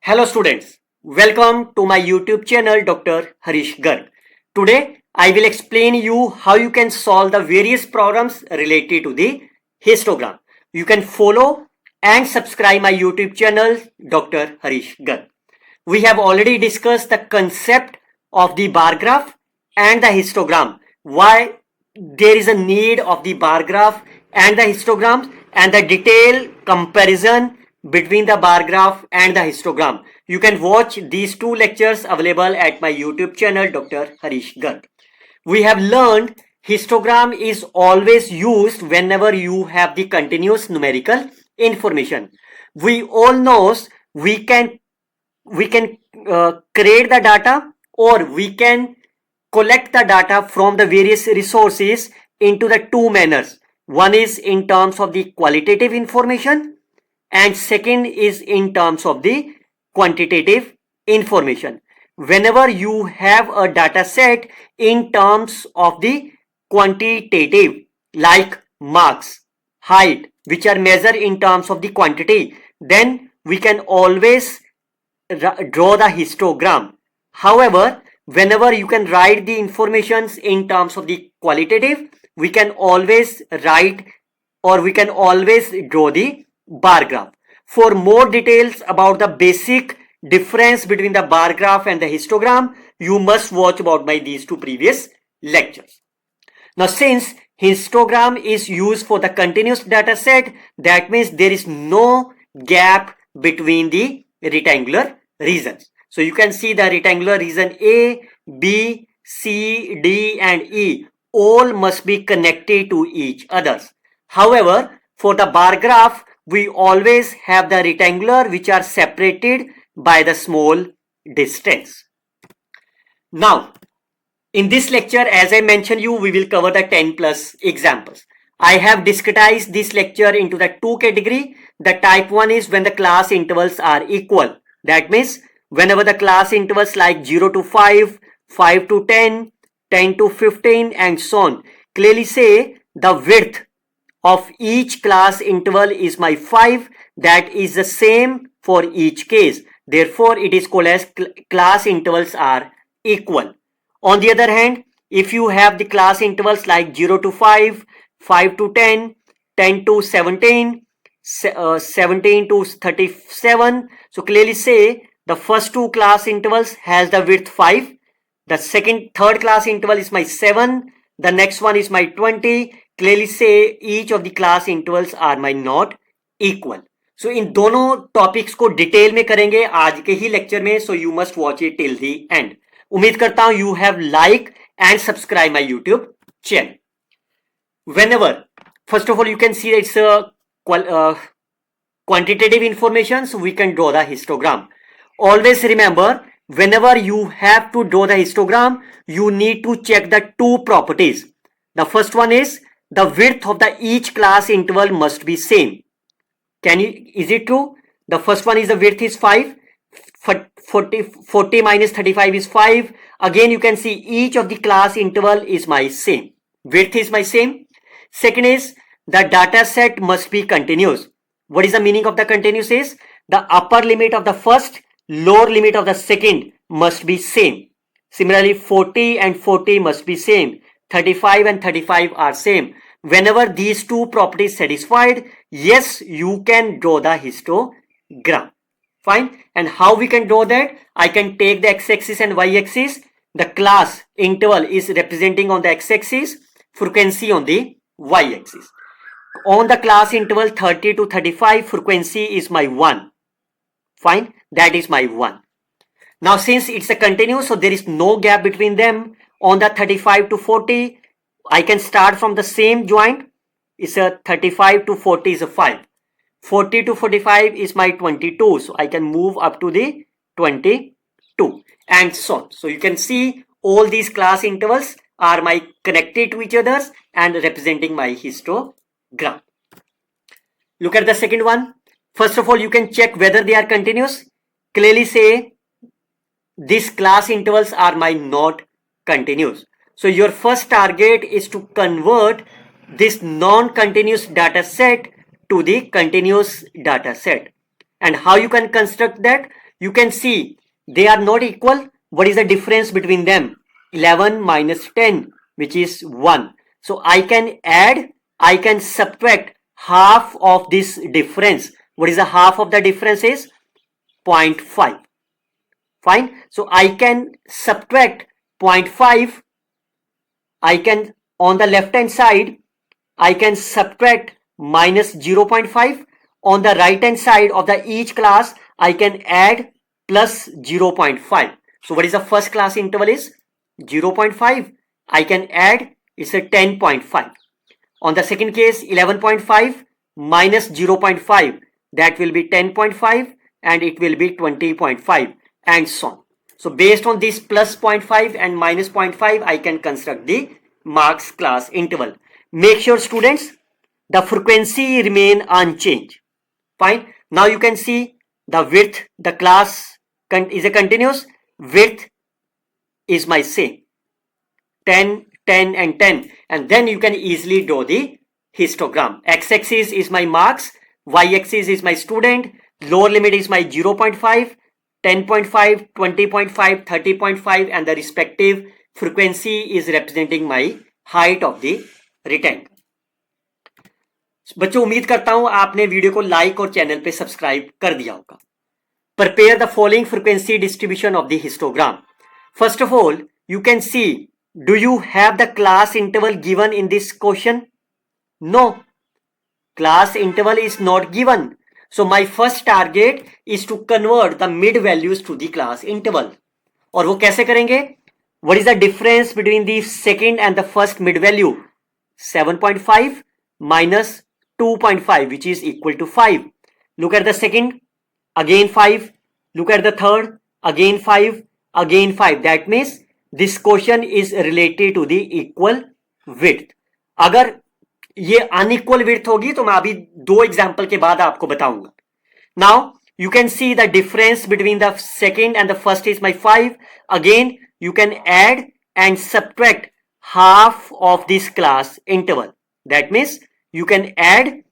Hello students, welcome to my YouTube channel Dr. Harish Garg. Today I will explain you how you can solve the various problems related to the histogram. You can follow and subscribe my YouTube channel Dr. Harish Garg. We have already discussed the concept of the bar graph and the histogram. Why there is a need of the bar graph and the histograms and the detailed comparison between the bar graph and the histogram. You can watch these two lectures available at my YouTube channel Dr. Harish Garg. We have learned histogram is always used whenever you have the continuous numerical information. We all know we can create the data or we can collect the data from the various resources into the two manners. One is in terms of the qualitative information and second is in terms of the quantitative information. Whenever you have a data set in terms of the quantitative like marks, height, which are measured in terms of the quantity, then we can always draw the histogram. However, whenever you can write the informations in terms of the qualitative, we can always write or we can always draw the bar graph. For more details about the basic difference between the bar graph and the histogram, you must watch about my these two previous lectures. Now, since histogram is used for the continuous data set, that means there is no gap between the rectangular regions. So you can see the rectangular region A, B, C, D and E all must be connected to each others. However, for the bar graph, we always have the rectangular which are separated by the small distance. Now, in this lecture, as I mentioned you, we will cover the 10 plus examples. I have discretized this lecture into the two category. The type 1 is when the class intervals are equal. That means whenever the class intervals like 0 to 5, 5 to 10, 10 to 15 and so on clearly say the width of each class interval is my 5. That is the same for each case. Therefore, it is called as class intervals are equal. On the other hand, if you have the class intervals like 0 to 5, 5 to 10, 10 to 17, 17 to 37, so clearly say the first two class intervals has the width 5. The third class interval is my 7. The next one is my 20. Clearly say each of the class intervals are my not equal. So इन दोनों topics को detail में करेंगे आज के ही lecture में. So you must watch it till the end. उम्मीद करता हूं you have like and subscribe my YouTube channel. Whenever, first of all, you can see it's a quantitative information, so we can draw the histogram. Always remember, whenever you have to draw the histogram, you need to check the two properties. The first one is the width of the each class interval must be same. Is it true? The first one is the width is 5. 40 minus 35 is 5. Again, you can see each of the class interval is my same. Width is my same. Second is the data set must be continuous. What is the meaning of the continuous is the upper limit of the first, lower limit of the second must be same. Similarly, 40 and 40 must be same. 35 and 35 are same. Whenever these two properties satisfied, yes, you can draw the histogram. Fine. And how we can draw that? I can take the x-axis and y-axis. The class interval is representing on the x-axis, frequency on the y-axis. On the class interval 30 to 35, frequency is my 1. Fine. That is my 1. Now, since it's a continuous, so there is no gap between them. On the 35 to 40, I can start from the same joint. It's a 35 to 40 is a 5. 40 to 45 is my 22. So I can move up to the 22 and so on. So you can see all these class intervals are my connected to each other and representing my histogram. Look at the second one. First of all, you can check whether they are continuous. Clearly say these class intervals are my not continuous. So your first target is to convert this non-continuous data set to the continuous data set. And how you can construct that? you can see they are not equal. What is the difference between them? 11 minus 10, which is 1. So I can add, I can subtract half of this difference. What is the half of the difference is? 0.5. Fine. So I can subtract 0.5. I can, on the left hand side, I can subtract minus 0.5. On the right hand side of the each class, I can add plus 0.5. So what is the first class interval is? 0.5. I can add, it's a 10.5. On the second case, 11.5 minus 0.5, that will be 10.5 and it will be 20.5 and so on. So based on this plus 0.5 and minus 0.5, I can construct the marks class interval. Make sure students, the frequency remain unchanged. Fine. Now you can see the width, the class is a continuous, width is my same, 10, 10 and 10, and then you can easily draw the histogram. X-axis is my marks, y-axis is my student, lower limit is my 0.5, 10.5, 20.5, 30.5 and the respective frequency is representing my height of the rectangle. बच्चों उम्मीद करता हूं आपने video को like और channel पे subscribe कर दिया होगा. Prepare the following frequency distribution of the histogram. First of all, you can see, do you have the class interval given in this question? No. Class interval is not given. So my first target is to convert the mid values to the class interval. और वो कैसे करेंगे? What is the difference between the second and the first mid value? 7.5 minus 2.5, which is equal to 5. Look at the second, again 5. Look at the third, again 5, again 5. That means this question is related to the equal width. अगर ये unequal width होगी तो मैं अभी 2 example के बाद आपको बताऊंगा. Now you can see the difference between the second and the first is my 5. Again you can add and subtract half of this class interval. That means you can add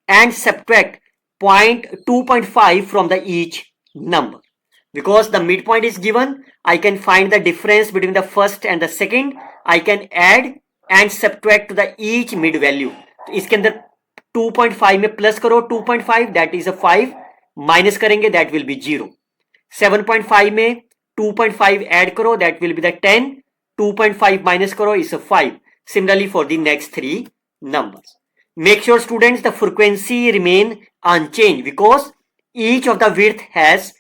and subtract 2.5 from the each number. Because the midpoint is given, I can find the difference between the first and the second. I can add and subtract to the each mid value. तो इसके अंदर 2.5 में plus करो 2.5, that is a 5. Minus करेंगे that will be 0. 7.5 में 2.5 add करो that will be the 10. 2.5 minus करो is a 5. Similarly for the next 3 numbers. Make sure students the frequency remain unchanged because each of the width has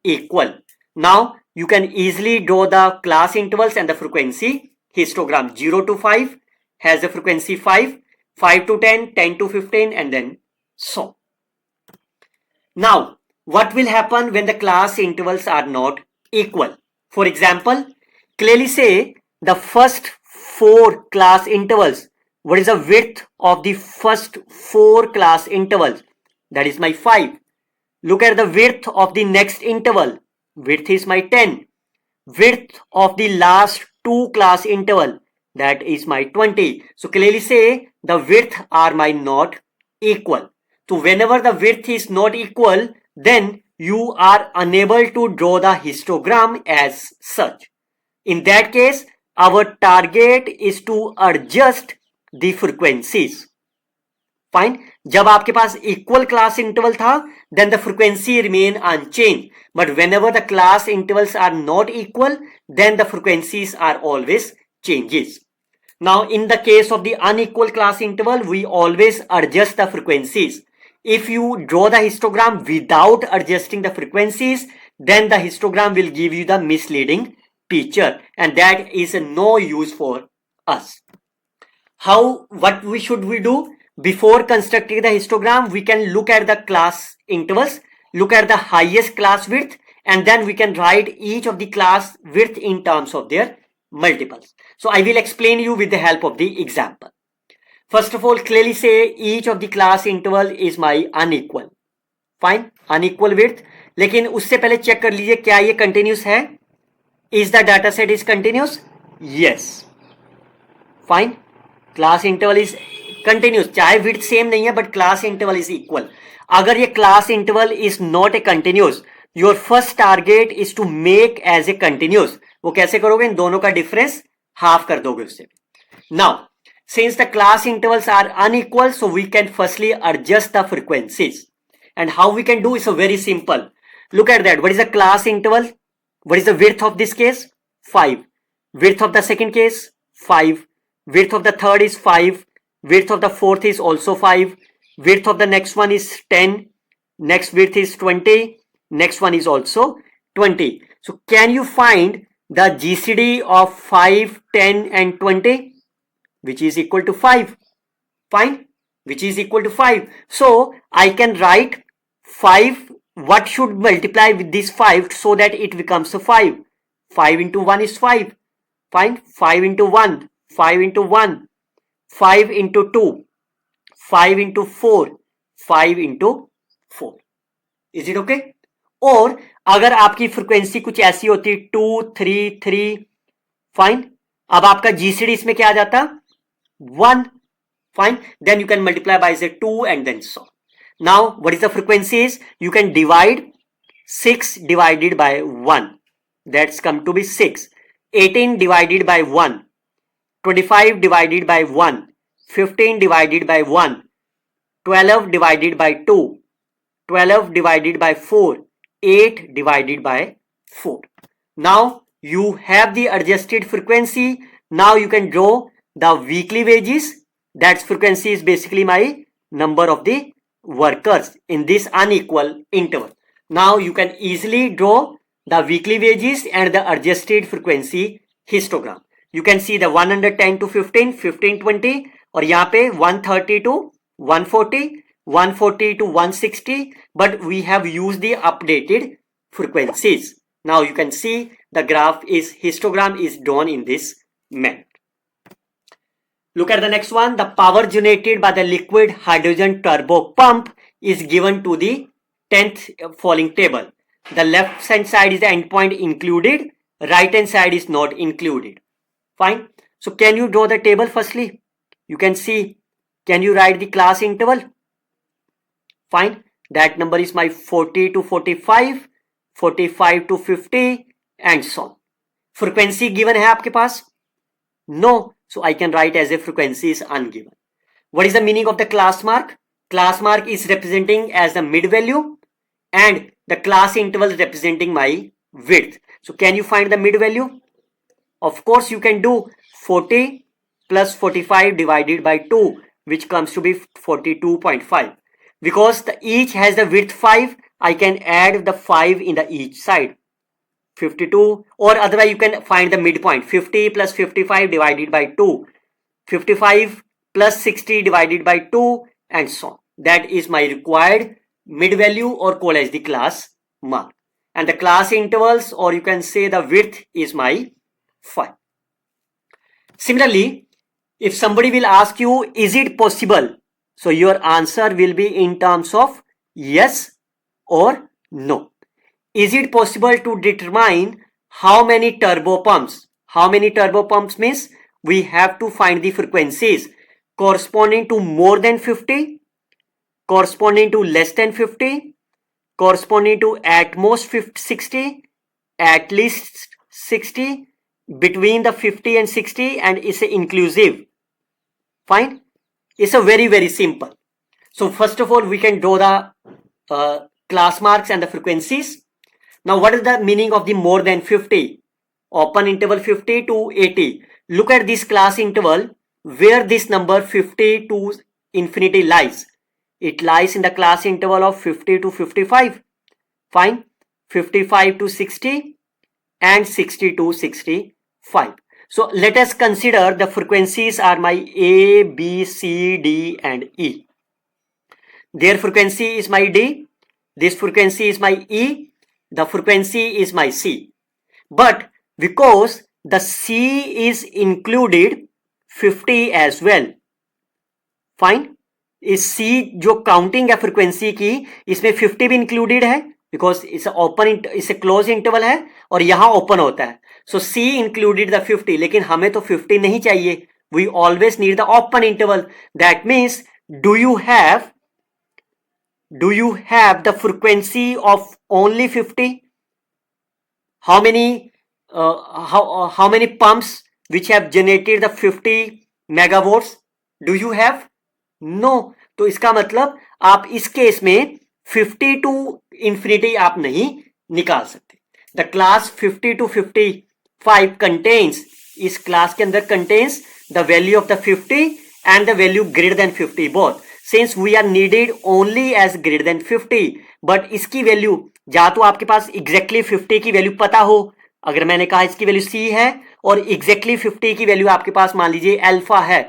equal. Now you can easily draw the class intervals and the frequency histogram. 0 to 5 has the frequency 5, 5 to 10, 10 to 15 and then so. Now what will happen when the class intervals are not equal? For example, clearly say the first 4 class intervals. What is the width of the first 4 class intervals? That is my 5. Look at the width of the next interval. Width is my 10. Width of the last 2 class interval. That is my 20. So clearly say the width are my not equal. So whenever the width is not equal, then you are unable to draw the histogram as such. In that case, our target is to adjust the frequencies. Fine. जब आपके पास equal class interval था, then the frequency remain unchanged. But whenever the class intervals are not equal, then the frequencies are always changes. Now in the case of the unequal class interval, we always adjust the frequencies. If you draw the histogram without adjusting the frequencies, then the histogram will give you the misleading picture and that is no use for us. What should we do? Before constructing the histogram, we can look at the class intervals, look at the highest class width, and then we can write each of the class width in terms of their multiples. So I will explain you with the help of the example. First of all, clearly say each of the class interval is my unequal. Fine, unequal width. लेकिन उससे पहले check कर लीजिए क्या ये continuous है? Is the data set is continuous? Yes. Fine. Class interval is continuous. चाहे width same नहीं है but class interval is equal. अगर ये class interval is not a continuous, your first target is to make as a continuous. वो कैसे करोगे? इन दोनों का डिफरेंस हाफ कर दोगे उससे. Now since the class intervals are unequal, so we can firstly adjust the frequencies. And how we can do is so very simple. Look at that. What is the class interval? What is the width of this case? 5. Width of the second case? 5. Width of the third is 5. Width of the fourth is also 5. Width of the next one is 10. Next width is 20. Next one is also 20. So can you find the GCD of 5, 10 and 20? Which is equal to 5. Fine. Which is equal to 5. So I can write 5. What should multiply with this 5 so that it becomes a 5? 5 into 1 is 5. Fine. 5 into 1. 5 into 1. 5 into 2. 5 into 4. 5 into 4. Is it okay? और अगर आपकी frequency कुछ ऐसी होती 2, 3, 3. Fine. अब आपका GCD इसमें क्या आ जाता? 1. Fine. Then you can multiply by say 2 and then so. Now what is the frequency is? You can divide 6 divided by 1. That's come to be 6. 18 divided by 1. 25 divided by 1. 15 divided by 1. 12 divided by 2. 12 divided by 4. 8 divided by 4. Now you have the adjusted frequency. Now you can draw the weekly wages. That frequency is basically my number of the workers in this unequal interval. Now you can easily draw the weekly wages and the adjusted frequency histogram. You can see the 110 to 15, 15, 20 और यहाँ पे 130 to 140, 140 to 160, but we have used the updated frequencies. Now you can see the graph is histogram is drawn in this manner. Look at the next one. The power generated by the liquid hydrogen turbo pump is given to the 10th following table. The left hand side is the endpoint included. Right hand side is not included. Fine. So can you draw the table firstly? You can see. Can you write the class interval? Fine. That number is my 40 to 45, 45 to 50 and so on. Frequency given है आपके पास? No. So I can write as a frequency is ungiven. What is the meaning of the class mark? Class mark is representing as the mid value and the class interval is representing my width. So can you find the mid value? Of course you can do 40 plus 45 divided by 2, which comes to be 42.5. Because each has the width 5, I can add the 5 in the each side. 52, or otherwise you can find the midpoint. 50 plus 55 divided by 2. 55 plus 60 divided by 2 and so on. That is my required mid value or called as the class mark. And the class intervals, or you can say the width, is my 5. Similarly, if somebody will ask you, is it possible? So your answer will be in terms of yes or no. Is it possible to determine how many turbo pumps? How many turbo pumps means we have to find the frequencies corresponding to more than 50, corresponding to less than 50, corresponding to at most 50, 60, at least 60, between the 50 and 60, and is inclusive. Fine. It's a very simple. So first of all, we can draw the class marks and the frequencies. Now what is the meaning of the more than 50? Open interval 50 to 80. Look at this class interval where this number 50 to infinity lies. It lies in the class interval of 50 to 55. Fine. 55 to 60 and 60 to 65. So let us consider the frequencies are my A, B, C, D and E. Their frequency is my D. This frequency is my E. The frequency is my C. But because the C is included 50 as well. Fine. इस C जो counting है frequency की, इसमें 50 भी included है because इसे open इसे close interval है और यहां ओपन होता है. सो C इंक्लूडेड द 50, लेकिन हमें तो 50 नहीं चाहिए. We always need the open interval. That means do you have do you have the frequency of only 50? How many how many pumps which have generated the 50 megawatts do you have? No. तो इसका मतलब आप इस case में 50 to infinity आप नहीं निकाल सकते. द क्लास 50 to 55 कंटेन्स, इस क्लास के अंदर contains the value of the 50 and the value greater than 50 both. Since we are needed only as greater than 50, but इसकी वैल्यू या तो आपके पास exactly 50 की वैल्यू पता हो, अगर मैंने कहा इसकी वैल्यू C है और exactly 50 की वैल्यू आपके पास मान लीजिए अल्फा है,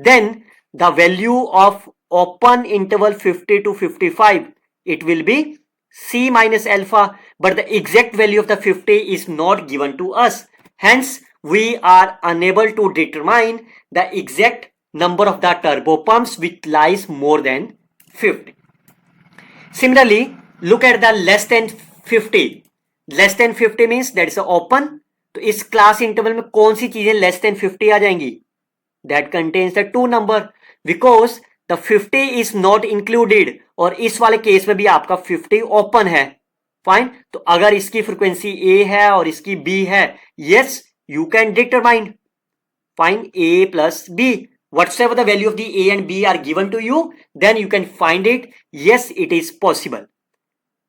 then the value of open interval 50 to 55 it will be C minus alpha, but the exact value of the 50 is not given to us. Hence, we are unable to determine the exact number of the turbo pumps which lies more than 50. Similarly, look at the less than 50. Less than 50 means that is open. तो इस class interval में कौन सी चीजें less than 50 आ जाएंगी? That contains the two number, because the 50 is not included. और इस वाले case में भी आपका 50 ओपन है. फाइन. तो अगर इसकी फ्रीक्वेंसी A है और इसकी B है, yes, you can determine. Find A plus B. Whatever the value of the A and B are given to you, then you can find it. Yes, it is possible.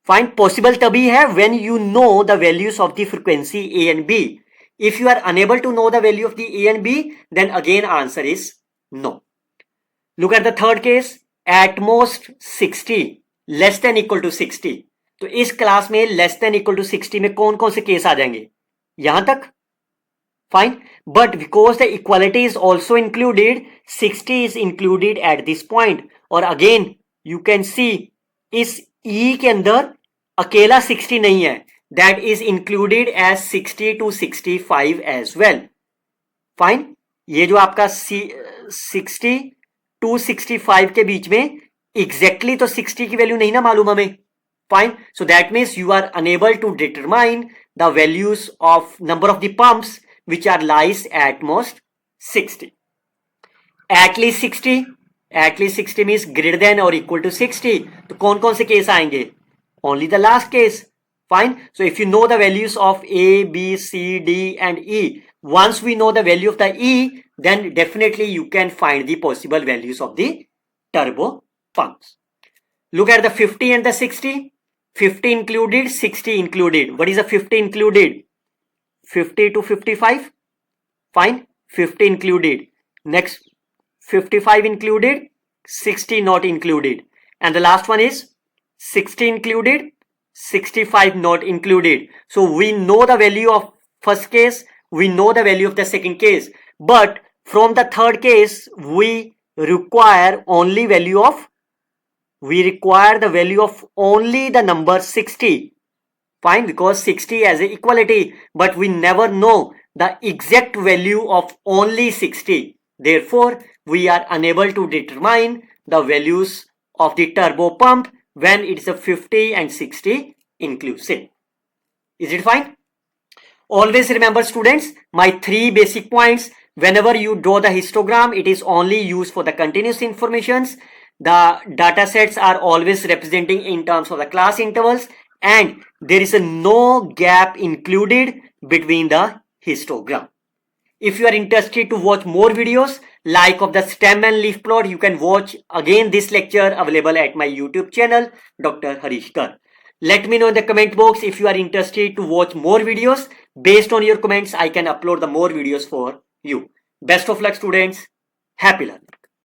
Find possible तभी है when you know the values of the frequency A and B. If you are unable to know the value of the A and B, then again answer is no. Look at the third case. At most 60 less than equal to 60. तो इस class में less than equal to 60 में कौन कौन से case आ जाएंगे? यहां तक. Fine. But because the equality is also included, 60 is included at this point. और again you can see इस E के अंदर अकेला 60 नहीं है. That is included as 60 to 65 as well. Fine. ये जो आपका 60 to 65 के बीच में exactly तो 60 की वैल्यू नहीं ना मालूम हमें. Fine. So that means you are unable to determine the values of number of the pumps which are lies at most 60. At least 60. At least 60 means greater than or equal to 60. तो कौन कौन से case आएंगे? Only the last case. Fine. So if you know the values of A, B, C, D and E, once we know the value of the E, then definitely you can find the possible values of the turbo pumps. Look at the 50 and the 60. 50 included, 60 included. What is the 50 included? 50 to 55. Fine. 50 included. Next, 55 included, 60 not included. And the last one is 60 included, 65 not included. So we know the value of first case, we know the value of the second case, but from the third case we require only value of, we require the value of only the number 60. Fine, because 60 as a equality, but we never know the exact value of only 60. Therefore, we are unable to determine the values of the turbo pump when it is a 50 and 60 inclusive. Is it fine? Always remember students, my three basic points. Whenever you draw the histogram, it is only used for the continuous informations. The data sets are always representing in terms of the class intervals, and there is a no gap included between the histogram. If you are interested to watch more videos like of the stem and leaf plot, you can watch again this lecture available at my YouTube channel, Dr. Harish Garg. Let me know in the comment box if you are interested to watch more videos. Based on your comments, I can upload the more videos for you. Best of luck students. Happy learning.